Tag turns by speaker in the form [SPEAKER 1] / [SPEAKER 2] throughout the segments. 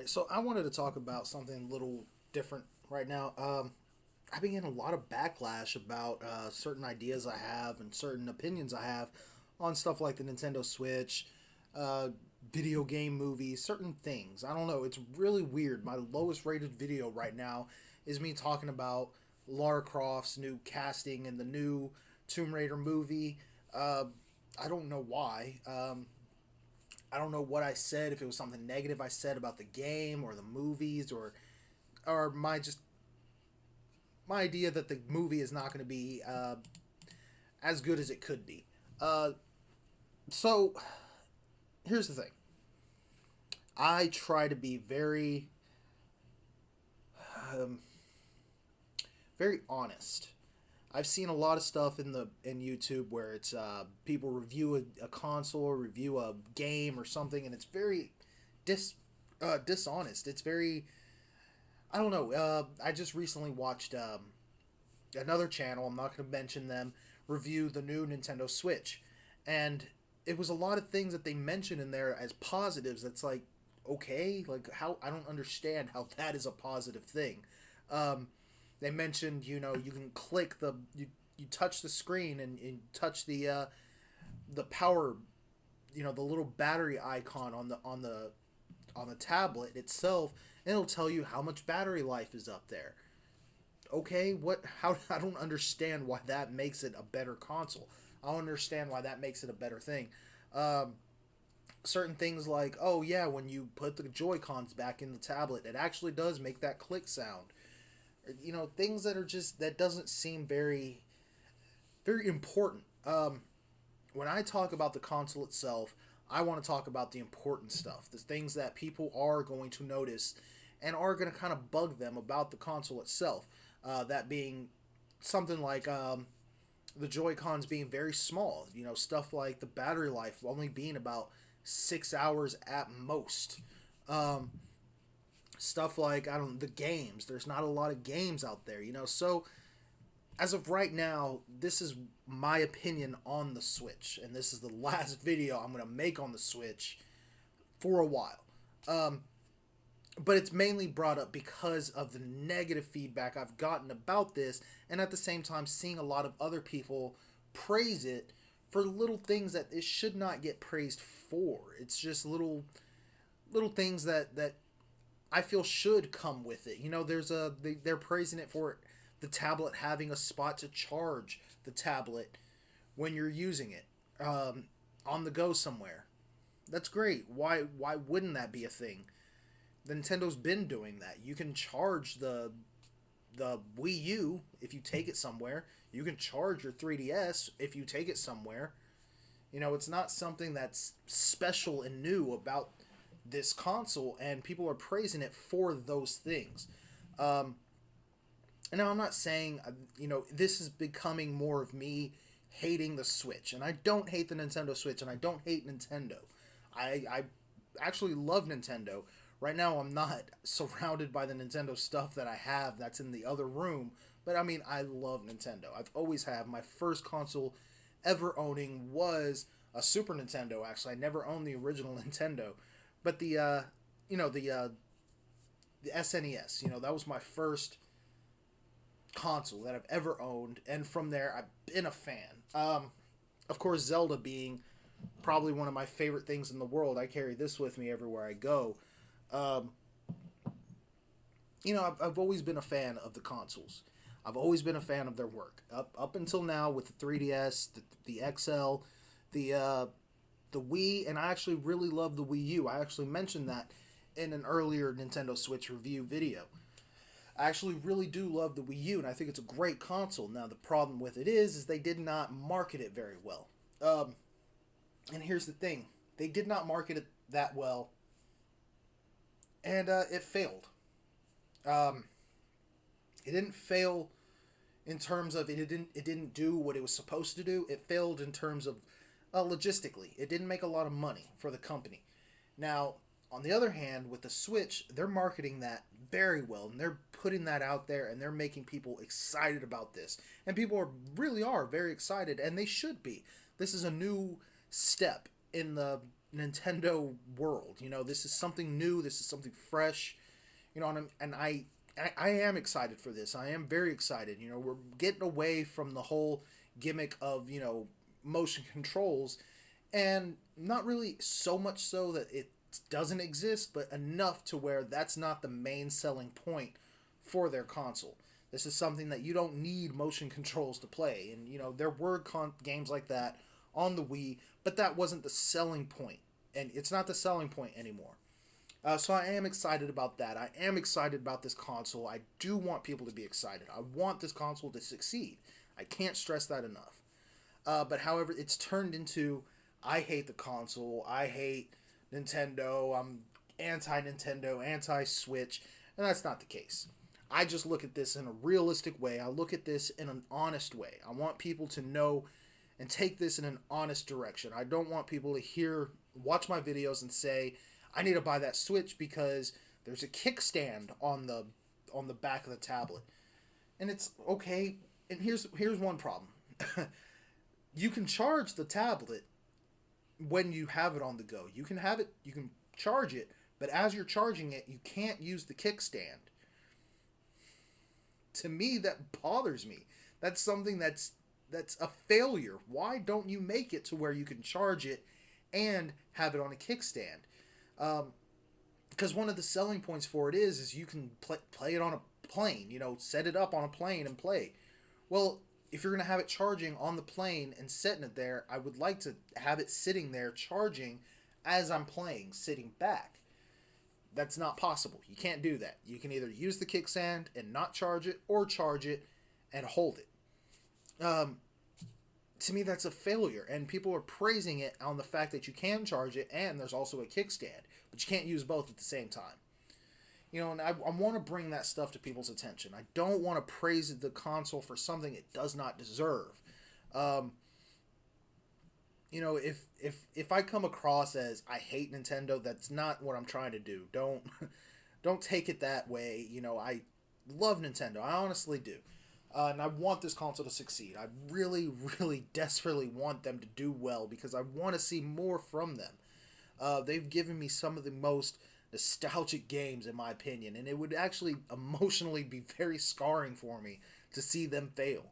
[SPEAKER 1] right, so I wanted to talk about something a little different right now. I've been getting a lot of backlash about certain ideas I have and certain opinions I have on stuff like the Nintendo Switch, uh, video game movies, certain things. I don't know. It's really weird. My lowest rated video right now is me talking about Lara Croft's new casting in the new Tomb Raider movie. Uh, I don't know why. I don't know what I said, if it was something negative I said about the game or the movies, or my idea that the movie is not going to be as good as it could be. Uh, so here's the thing. I try to be um, very honest. I've seen a lot of stuff in YouTube where it's people review a console or review a game or something, and it's very dishonest. It's very, I don't know. I just recently watched another channel. I'm not going to mention them, review the new Nintendo Switch, and it was a lot of things that they mentioned in there as positives. That's like, okay, like, how, I don't understand how that is a positive thing. Um, they mentioned, you can click you touch the screen and touch the power, the little battery icon on the tablet itself, and it'll tell you how much battery life is up there. Okay, what? How? I don't understand why that makes it a better console. I don't understand why that makes it a better thing. Um, Certain things like, oh yeah, when you put the Joy Cons back in the tablet, it actually does make that click sound. Things that are just, that doesn't seem very important. When I talk about the console itself, I want to talk about the important stuff, the things that people are going to notice and are going to kind of bug them about the console itself. That being something like the Joy Cons being very small, stuff like the battery life only being about 6 hours at most. Um, Stuff like, I don't, the games. There's not a lot of games out there, So as of right now, this is my opinion on the Switch, and this is the last video I'm gonna make on the Switch for a while. Um, but it's mainly brought up because of the negative feedback I've gotten about this, and at the same time seeing a lot of other people praise it for little things that it should not get praised for. It's just little things that I feel should come with it. They're praising it for the tablet having a spot to charge the tablet when you're using it on the go somewhere. That's great. Why wouldn't that be a thing? Nintendo's been doing that. You can charge the Wii U if you take it somewhere. You can charge your 3DS if you take it somewhere. It's not something that's special and new about this console, and people are praising it for those things. Um, and now I'm not saying, this is becoming more of me hating the Switch, and I don't hate the Nintendo Switch, and I don't hate Nintendo. I actually love Nintendo. Right now, I'm not surrounded by the Nintendo stuff that I have that's in the other room, but I mean, I love Nintendo. I've always have. My first console ever owning was a Super Nintendo. Actually, I never owned the original Nintendo, but you know, the SNES. That was my first console that I've ever owned, and from there I've been a fan. Of course, Zelda being probably one of my favorite things in the world. I carry this with me everywhere I go. Um, I've always been a fan of the consoles. I've always been a fan of their work up until now with the 3DS, the XL, the Wii, and I actually really love the Wii U. I actually mentioned that in an earlier Nintendo Switch review video. I actually really do love the Wii U, and I think it's a great console. Now, the problem with it is they did not market it very well. And here's the thing. They did not market it that well, and it failed. Um, it didn't fail in terms of it didn't do what it was supposed to do. It failed in terms of logistically. It didn't make a lot of money for the company. Now, on the other hand, with the Switch, they're marketing that very well, and they're putting that out there, and they're making people excited about this. And people really are very excited, and they should be. This is a new step in the Nintendo world. This is something new. This is something fresh. And I am excited for this. I am very excited. We're getting away from the whole gimmick of motion controls, and not really so much so that it doesn't exist, but enough to where that's not the main selling point for their console. This is something that you don't need motion controls to play, and there were games like that on the Wii, but that wasn't the selling point, and it's not the selling point anymore. So I am excited about that. I am excited about this console. I do want people to be excited. I want this console to succeed. I can't stress that enough. But however, it's turned into, I hate the console. I hate Nintendo. I'm anti-Nintendo, anti-Switch. And that's not the case. I just look at this in a realistic way. I look at this in an honest way. I want people to know and take this in an honest direction. I don't want people to watch my videos and say, I need to buy that Switch because there's a kickstand on the back of the tablet. And it's okay. And here's one problem. You can charge the tablet when you have it on the go. You can charge it, but as you're charging it, you can't use the kickstand. To me, that bothers me. That's something that's a failure. Why don't you make it to where you can charge it and have it on a kickstand? Because one of the selling points for it is you can play it on a plane. Set it up on a plane and play. Well, if you're going to have it charging on the plane and setting it there, I would like to have it sitting there charging as I'm playing, sitting back. That's not possible. You can't do that. You can either use the kickstand and not charge it, or charge it and hold it. To me, that's a failure, and people are praising it on the fact that you can charge it and there's also a kickstand, but you can't use both at the same time. And I want to bring that stuff to people's attention. I don't want to praise the console for something it does not deserve. If I come across as I hate Nintendo, that's not what I'm trying to do. Don't take it that way. I love Nintendo. I honestly do. And I want this console to succeed. I really, really desperately want them to do well because I want to see more from them. They've given me some of the most nostalgic games, in my opinion, and it would actually emotionally be very scarring for me to see them fail.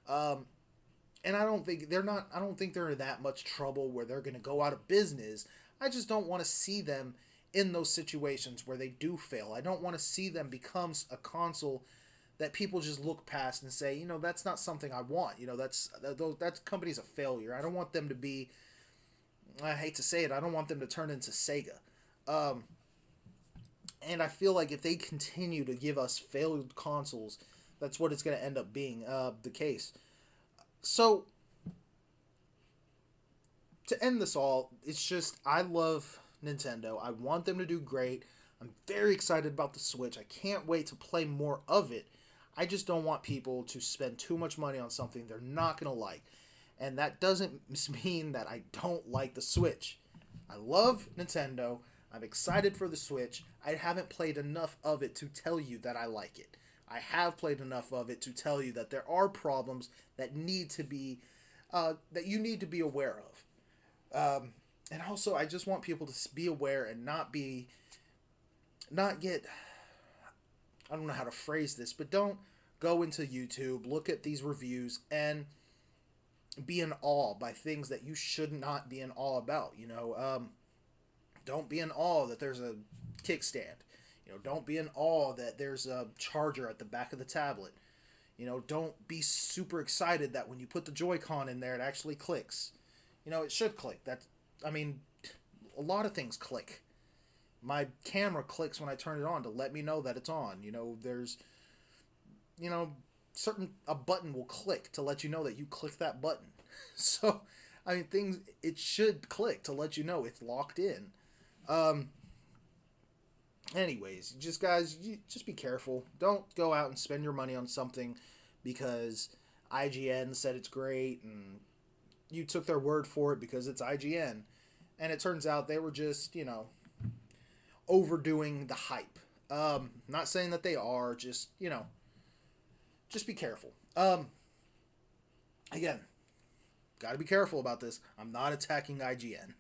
[SPEAKER 1] And I don't think they're in that much trouble where they're going to go out of business. I just don't want to see them in those situations where they do fail. I don't want to see them become a console that people just look past and say, that's not something I want. That company's a failure. I don't want them to be, I hate to say it, I don't want them to turn into Sega. And I feel like if they continue to give us failed consoles, that's what it's going to end up being the case. So, to end this all, it's just, I love Nintendo. I want them to do great. I'm very excited about the Switch. I can't wait to play more of it. I just don't want people to spend too much money on something they're not going to like. And that doesn't mean that I don't like the Switch. I love Nintendo. I'm excited for the Switch. I haven't played enough of it to tell you that I like it. I have played enough of it to tell you that there are problems that need to be, that you need to be aware of. And also, I just want people to be aware and not get, I don't know how to phrase this, but don't go into YouTube, look at these reviews, and be in awe by things that you should not be in awe about. Don't be in awe that there's a kickstand. Don't be in awe that there's a charger at the back of the tablet. Don't be super excited that when you put the Joy-Con in there, it actually clicks. It should click. A lot of things click. My camera clicks when I turn it on to let me know that it's on. There's, a button will click to let you know that you click that button. So, it should click to let you know it's locked in. Anyways, guys, just be careful. Don't go out and spend your money on something because IGN said it's great and you took their word for it because it's IGN. And it turns out they were just, overdoing the hype. Not saying that they are, just be careful. Again, gotta be careful about this. I'm not attacking IGN.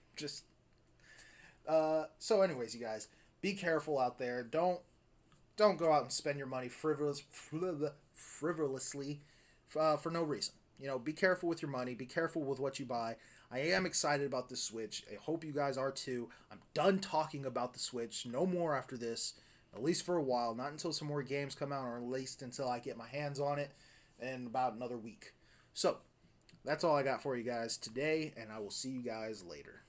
[SPEAKER 1] So anyways, you guys, be careful out there. Don't go out and spend your money frivolously for no reason. Be careful with your money. Be careful with what you buy. I am excited about the Switch. I hope you guys are too. I'm done talking about the Switch. No more after this, at least for a while. Not until some more games come out, or at least until I get my hands on it in about another week. So, that's all I got for you guys today, and I will see you guys later.